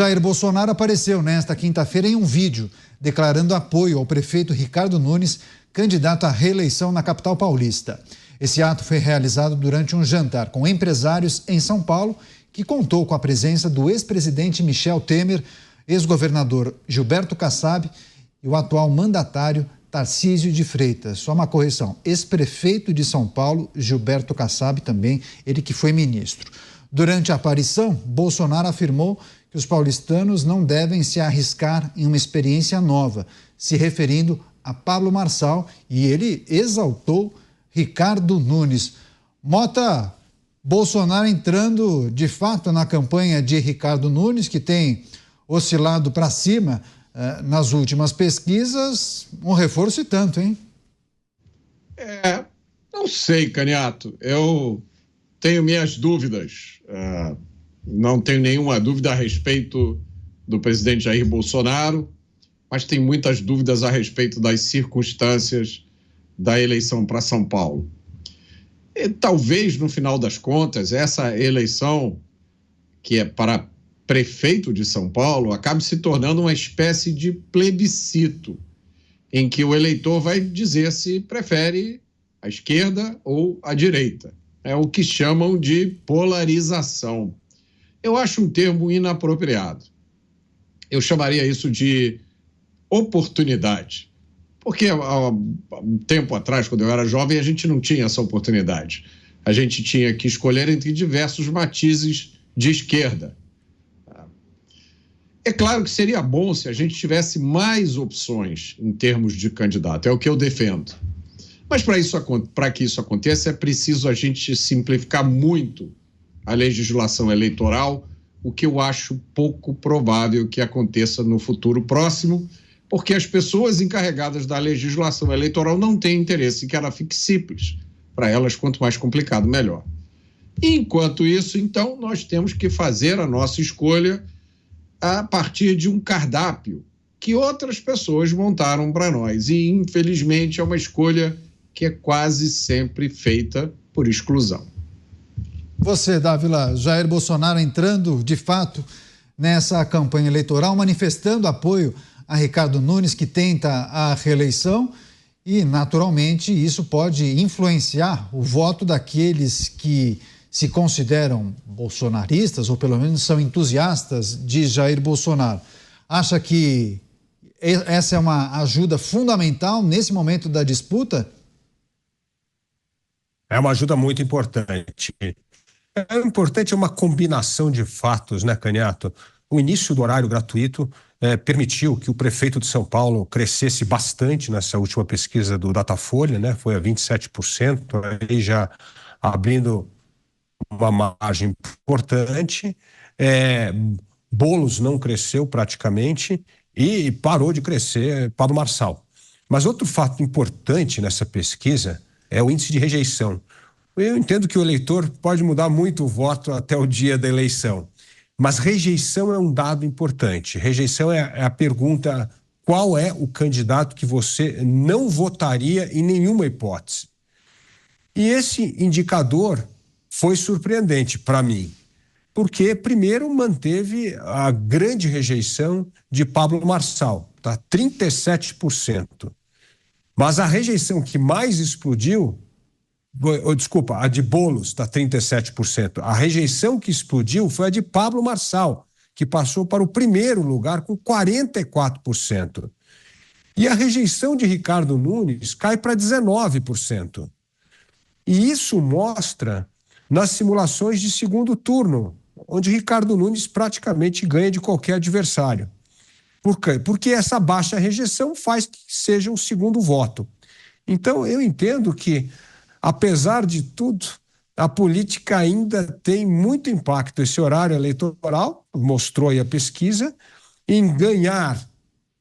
Jair Bolsonaro apareceu nesta quinta-feira em um vídeo declarando apoio ao prefeito Ricardo Nunes, candidato à reeleição na capital paulista. Esse ato foi realizado durante um jantar com empresários em São Paulo, que contou com a presença do ex-presidente Michel Temer, ex-governador Gilberto Kassab e o atual mandatário Tarcísio de Freitas. Só uma correção, ex-prefeito de São Paulo, Gilberto Kassab também, ele que foi ministro. Durante a aparição, Bolsonaro afirmou que os paulistanos não devem se arriscar em uma experiência nova, se referindo a Pablo Marçal, e ele exaltou Ricardo Nunes. Mota, Bolsonaro entrando de fato na campanha de Ricardo Nunes, que tem oscilado para cima nas últimas pesquisas, um reforço e tanto, hein? Não sei, Caniato. Eu tenho minhas dúvidas. Não tenho nenhuma dúvida a respeito do presidente Jair Bolsonaro, mas tenho muitas dúvidas a respeito das circunstâncias da eleição para São Paulo. E, talvez, no final das contas, essa eleição, que é para prefeito de São Paulo, acabe se tornando uma espécie de plebiscito, em que o eleitor vai dizer se prefere a esquerda ou a direita. É o que chamam de polarização. Eu acho um termo inapropriado. Eu chamaria isso de oportunidade. Porque há um tempo atrás, quando eu era jovem, a gente não tinha essa oportunidade. A gente tinha que escolher entre diversos matizes de esquerda. É claro que seria bom se a gente tivesse mais opções em termos de candidato, é o que eu defendo. Mas para que isso aconteça, é preciso a gente simplificar muito a legislação eleitoral, o que eu acho pouco provável que aconteça no futuro próximo, porque as pessoas encarregadas da legislação eleitoral não têm interesse em que ela fique simples. Para elas, quanto mais complicado, melhor. Enquanto isso, então, nós temos que fazer a nossa escolha a partir de um cardápio que outras pessoas montaram para nós. E, infelizmente, é uma escolha que é quase sempre feita por exclusão. Você, Dávila, Jair Bolsonaro entrando, de fato, nessa campanha eleitoral, manifestando apoio a Ricardo Nunes, que tenta a reeleição, e, naturalmente, isso pode influenciar o voto daqueles que se consideram bolsonaristas, ou pelo menos são entusiastas de Jair Bolsonaro. Acha que essa é uma ajuda fundamental nesse momento da disputa? É uma ajuda muito importante. É importante uma combinação de fatos, né, Caniato? O início do horário gratuito permitiu que o prefeito de São Paulo crescesse bastante nessa última pesquisa do Datafolha, né? Foi a 27%, aí já abrindo uma margem importante. Boulos não cresceu praticamente e parou de crescer Pablo Marçal. Mas outro fato importante nessa pesquisa é o índice de rejeição. Eu entendo que o eleitor pode mudar muito o voto até o dia da eleição, mas rejeição é um dado importante. Rejeição é a pergunta: qual é o candidato que você não votaria em nenhuma hipótese? E esse indicador foi surpreendente para mim, porque primeiro manteve a grande rejeição de Pablo Marçal, tá? 37%. Mas a rejeição que mais explodiu, a de Boulos, está 37%. A rejeição que explodiu foi a de Pablo Marçal, que passou para o primeiro lugar com 44%. E a rejeição de Ricardo Nunes cai para 19%. E isso mostra nas simulações de segundo turno, onde Ricardo Nunes praticamente ganha de qualquer adversário. Por quê? Porque essa baixa rejeição faz que seja um segundo voto. Então, eu entendo que, apesar de tudo, a política ainda tem muito impacto. Esse horário eleitoral, mostrou aí a pesquisa, em ganhar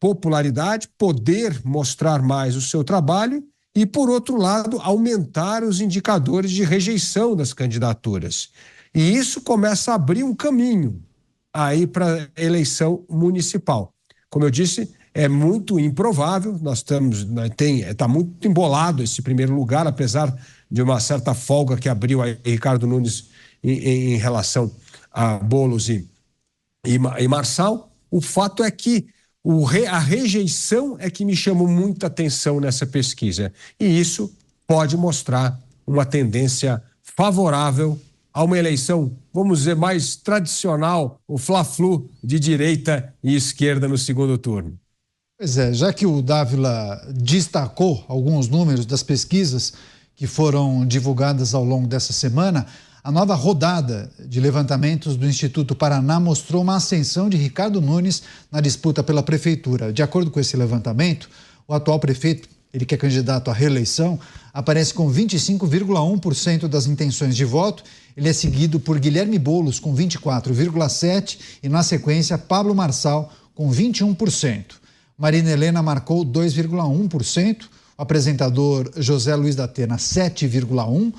popularidade, poder mostrar mais o seu trabalho e, por outro lado, aumentar os indicadores de rejeição das candidaturas. E isso começa a abrir um caminho aí para a eleição municipal. Como eu disse, é muito improvável, está muito embolado esse primeiro lugar, apesar de uma certa folga que abriu a Ricardo Nunes em relação a Boulos e Marçal. O fato é que a rejeição é que me chamou muita atenção nessa pesquisa. E isso pode mostrar uma tendência favorável a uma eleição, vamos dizer, mais tradicional, o fla-flu de direita e esquerda no segundo turno. Pois é, já que o Dávila destacou alguns números das pesquisas que foram divulgadas ao longo dessa semana, a nova rodada de levantamentos do Instituto Paraná mostrou uma ascensão de Ricardo Nunes na disputa pela prefeitura. De acordo com esse levantamento, o atual prefeito, ele que é candidato à reeleição, aparece com 25,1% das intenções de voto. Ele é seguido por Guilherme Boulos com 24,7% e, na sequência, Pablo Marçal com 21%. Marina Helena marcou 2,1%, o apresentador José Luiz da Atena 7,1%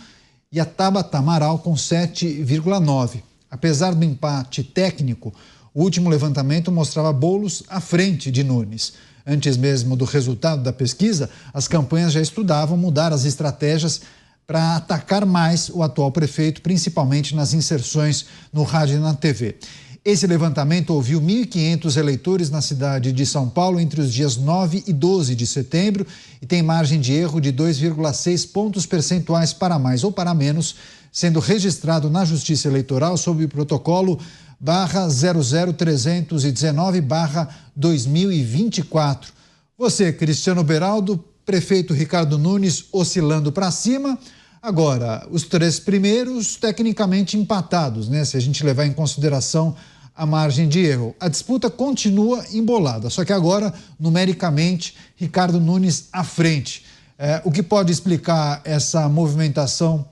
e a Tabata Amaral com 7,9%. Apesar do empate técnico, o último levantamento mostrava Boulos à frente de Nunes. Antes mesmo do resultado da pesquisa, as campanhas já estudavam mudar as estratégias para atacar mais o atual prefeito, principalmente nas inserções no rádio e na TV. Esse levantamento ouviu 1.500 eleitores na cidade de São Paulo entre os dias 9 e 12 de setembro e tem margem de erro de 2,6 pontos percentuais para mais ou para menos, sendo registrado na Justiça Eleitoral sob o protocolo /00319/2024. Você, Cristiano Beraldo, prefeito Ricardo Nunes oscilando para cima. Agora, os três primeiros tecnicamente empatados, né? Se a gente levar em consideração a margem de erro. A disputa continua embolada, só que agora, numericamente, Ricardo Nunes à frente. O que pode explicar essa movimentação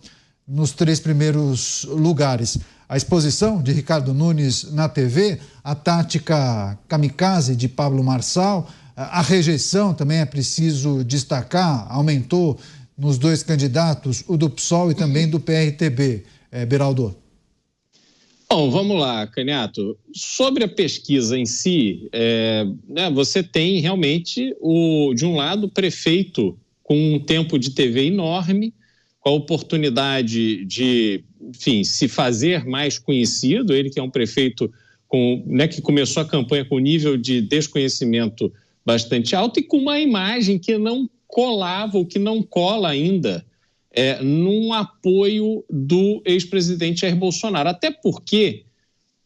nos três primeiros lugares? A exposição de Ricardo Nunes na TV, a tática kamikaze de Pablo Marçal, a rejeição também é preciso destacar, aumentou nos dois candidatos, o do PSOL e também do PRTB. Beraldo. Bom, vamos lá, Caniato. Sobre a pesquisa em si, você tem realmente, de um lado, o prefeito com um tempo de TV enorme, com a oportunidade de, enfim, se fazer mais conhecido, ele que é um prefeito que começou a campanha com nível de desconhecimento bastante alto e com uma imagem que não colava, ou que não cola ainda, num apoio do ex-presidente Jair Bolsonaro. Até porque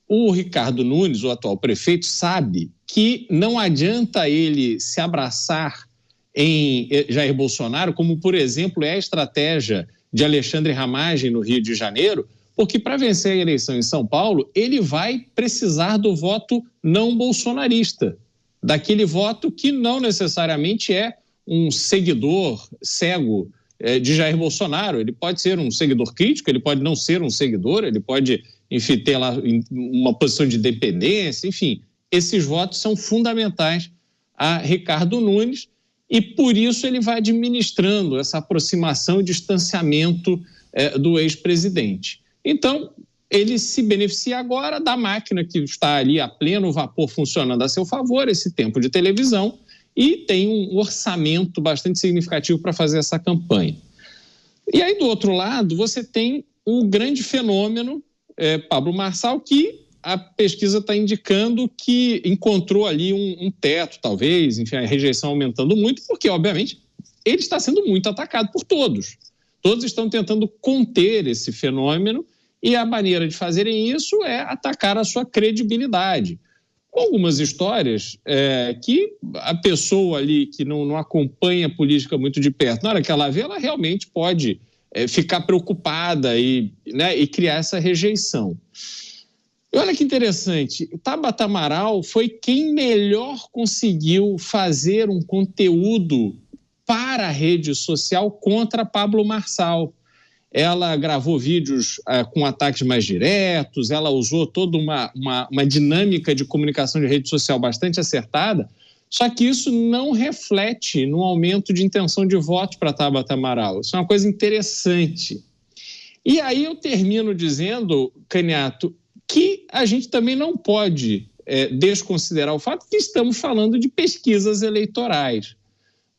o Ricardo Nunes, o atual prefeito, sabe que não adianta ele se abraçar em Jair Bolsonaro, como, por exemplo, é a estratégia de Alexandre Ramagem no Rio de Janeiro, porque para vencer a eleição em São Paulo, ele vai precisar do voto não bolsonarista, daquele voto que não necessariamente é um seguidor cego de Jair Bolsonaro. Ele pode ser um seguidor crítico, ele pode não ser um seguidor, ele pode, enfim, ter lá uma posição de dependência, enfim. Esses votos são fundamentais a Ricardo Nunes e, por isso, ele vai administrando essa aproximação e distanciamento do ex-presidente. Então, ele se beneficia agora da máquina que está ali a pleno vapor funcionando a seu favor, esse tempo de televisão, e tem um orçamento bastante significativo para fazer essa campanha. E aí, do outro lado, você tem o grande fenômeno, Pablo Marçal, que a pesquisa está indicando que encontrou ali um teto, talvez, enfim, a rejeição aumentando muito, porque, obviamente, ele está sendo muito atacado por todos. Todos estão tentando conter esse fenômeno e a maneira de fazerem isso é atacar a sua credibilidade. Algumas histórias que a pessoa ali que não acompanha a política muito de perto, na hora que ela vê, ela realmente pode ficar preocupada e criar essa rejeição. E olha que interessante, Tabata Amaral foi quem melhor conseguiu fazer um conteúdo para a rede social contra Pablo Marçal. Ela gravou vídeos com ataques mais diretos, ela usou toda uma dinâmica de comunicação de rede social bastante acertada, só que isso não reflete no aumento de intenção de voto para Tabata Amaral. Isso é uma coisa interessante. E aí eu termino dizendo, Caniato, que a gente também não pode desconsiderar o fato que estamos falando de pesquisas eleitorais.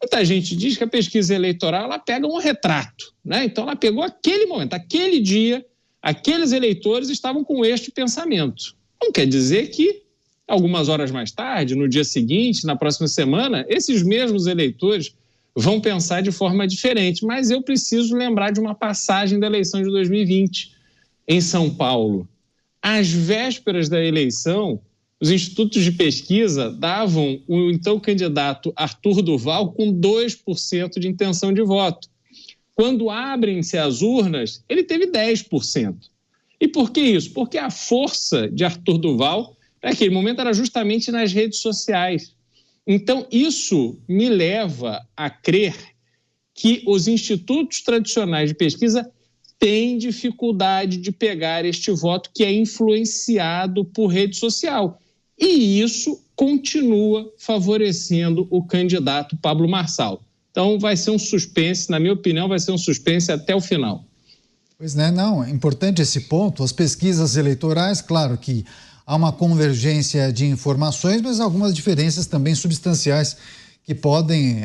Muita gente diz que a pesquisa eleitoral ela pega um retrato, né? Então ela pegou aquele momento, aquele dia, aqueles eleitores estavam com este pensamento. Não quer dizer que algumas horas mais tarde, no dia seguinte, na próxima semana, esses mesmos eleitores vão pensar de forma diferente. Mas eu preciso lembrar de uma passagem da eleição de 2020 em São Paulo. Às vésperas da eleição, os institutos de pesquisa davam o então candidato Arthur Duval com 2% de intenção de voto. Quando abrem-se as urnas, ele teve 10%. E por que isso? Porque a força de Arthur Duval, naquele momento, era justamente nas redes sociais. Então, isso me leva a crer que os institutos tradicionais de pesquisa têm dificuldade de pegar este voto que é influenciado por rede social. E isso continua favorecendo o candidato Pablo Marçal. Então, vai ser um suspense, na minha opinião, vai ser um suspense até o final. Pois né, não, é importante esse ponto. As pesquisas eleitorais, claro que há uma convergência de informações, mas algumas diferenças também substanciais que podem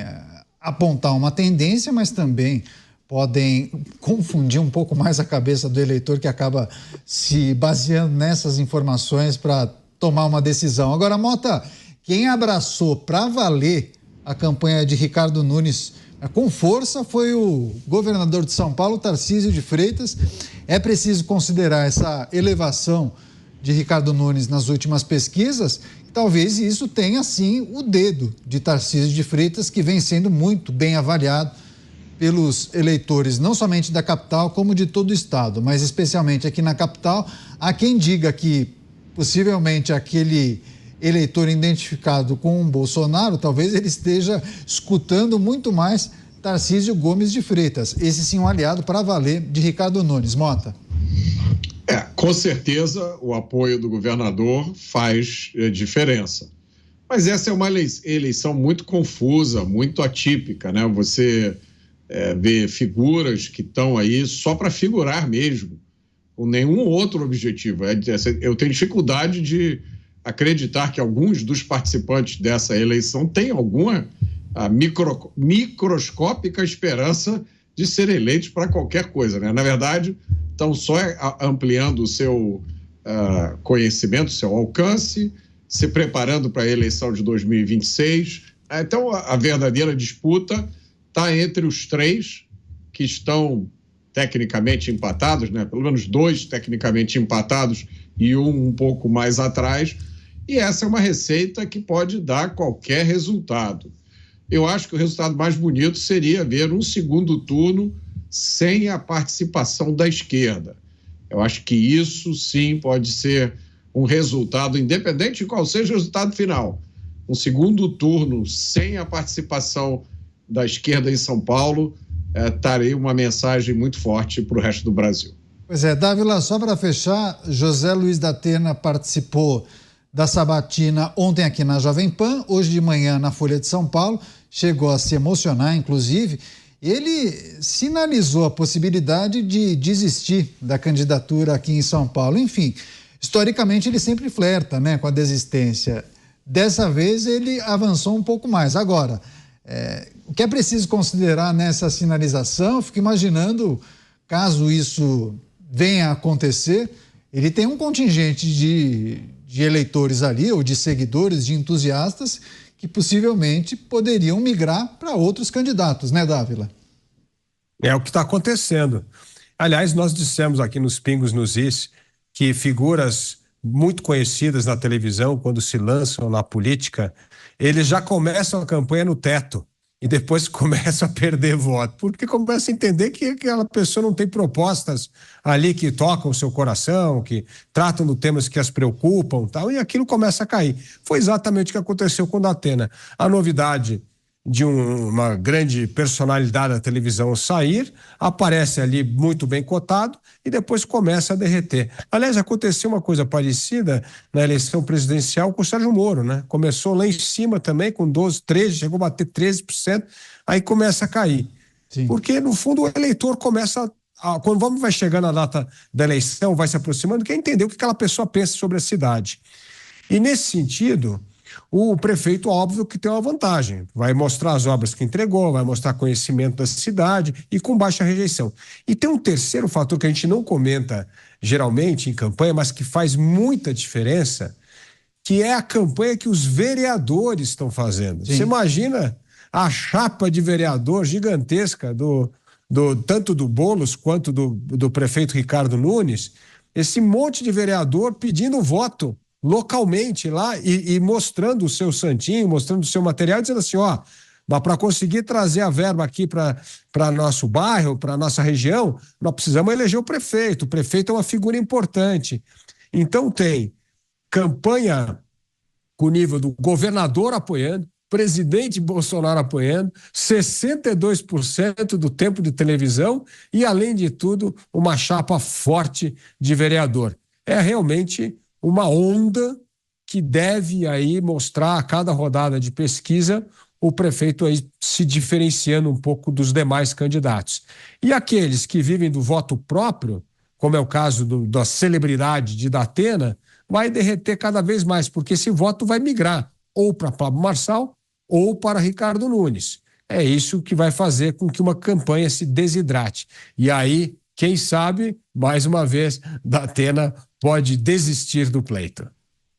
apontar uma tendência, mas também podem confundir um pouco mais a cabeça do eleitor que acaba se baseando nessas informações para tomar uma decisão. Agora, Mota, quem abraçou para valer a campanha de Ricardo Nunes com força foi o governador de São Paulo, Tarcísio de Freitas. É preciso considerar essa elevação de Ricardo Nunes nas últimas pesquisas. Talvez isso tenha, sim, o dedo de Tarcísio de Freitas, que vem sendo muito bem avaliado pelos eleitores, não somente da capital, como de todo o estado, mas especialmente aqui na capital. Há quem diga que possivelmente aquele eleitor identificado com o Bolsonaro, talvez ele esteja escutando muito mais Tarcísio Gomes de Freitas. Esse sim um aliado para valer de Ricardo Nunes. Mota. Com certeza o apoio do governador faz diferença. Mas essa é uma eleição muito confusa, muito atípica, né? Você vê figuras que estão aí só para figurar mesmo, com nenhum outro objetivo. Eu tenho dificuldade de acreditar que alguns dos participantes dessa eleição têm alguma microscópica esperança de ser eleitos para qualquer coisa, né? Na verdade, estão só ampliando o seu conhecimento, o seu alcance, se preparando para a eleição de 2026. Então, a verdadeira disputa está entre os três que estão tecnicamente empatados, né? Pelo menos dois tecnicamente empatados e um pouco mais atrás. E essa é uma receita que pode dar qualquer resultado. Eu acho que o resultado mais bonito seria ver um segundo turno sem a participação da esquerda. Eu acho que isso sim pode ser um resultado, independente de qual seja o resultado final. Um segundo turno sem a participação da esquerda em São Paulo traria uma mensagem muito forte para o resto do Brasil. Pois é, Dávila, só para fechar, José Luiz da Atena participou da sabatina ontem aqui na Jovem Pan, hoje de manhã na Folha de São Paulo, chegou a se emocionar, inclusive. Ele sinalizou a possibilidade de desistir da candidatura aqui em São Paulo. Enfim, historicamente ele sempre flerta, né, com a desistência. Dessa vez ele avançou um pouco mais. Agora, o que é preciso considerar nessa sinalização, eu fico imaginando, caso isso venha a acontecer, ele tem um contingente de eleitores ali, ou de seguidores, de entusiastas, que possivelmente poderiam migrar para outros candidatos, né, Dávila? É o que está acontecendo. Aliás, nós dissemos aqui nos Pingos nos Is que figuras muito conhecidas na televisão, quando se lançam na política, eles já começam a campanha no teto e depois começam a perder voto, porque começam a entender que aquela pessoa não tem propostas ali que tocam o seu coração, que tratam de temas que as preocupam, tal, e aquilo começa a cair. Foi exatamente o que aconteceu com o Datena. A novidade de uma grande personalidade da televisão sair, aparece ali muito bem cotado e depois começa a derreter. Aliás, aconteceu uma coisa parecida na eleição presidencial com o Sérgio Moro, né? Começou lá em cima também com 12, 13, chegou a bater 13%, aí começa a cair. Sim. Porque, no fundo, o eleitor começa quando vai chegando a data da eleição, vai se aproximando, quer entender o que aquela pessoa pensa sobre a cidade. E, nesse sentido, O prefeito, óbvio, que tem uma vantagem. Vai mostrar as obras que entregou, vai mostrar conhecimento da cidade e com baixa rejeição. E tem um terceiro fator que a gente não comenta geralmente em campanha, mas que faz muita diferença, que é a campanha que os vereadores estão fazendo. Sim. Você imagina a chapa de vereador gigantesca tanto do Boulos quanto do prefeito Ricardo Nunes, esse monte de vereador pedindo voto localmente lá e mostrando o seu santinho, mostrando o seu material, dizendo assim, ó, mas para conseguir trazer a verba aqui para nosso bairro, para nossa região, nós precisamos eleger o prefeito é uma figura importante. Então tem campanha com o nível do governador apoiando, presidente Bolsonaro apoiando, 62% do tempo de televisão e, além de tudo, uma chapa forte de vereador. É realmente uma onda que deve aí mostrar a cada rodada de pesquisa o prefeito aí se diferenciando um pouco dos demais candidatos. E aqueles que vivem do voto próprio, como é o caso da celebridade de Datena, vai derreter cada vez mais, porque esse voto vai migrar ou para Pablo Marçal ou para Ricardo Nunes. É isso que vai fazer com que uma campanha se desidrate. E aí, quem sabe, mais uma vez, Datena pode desistir do pleito.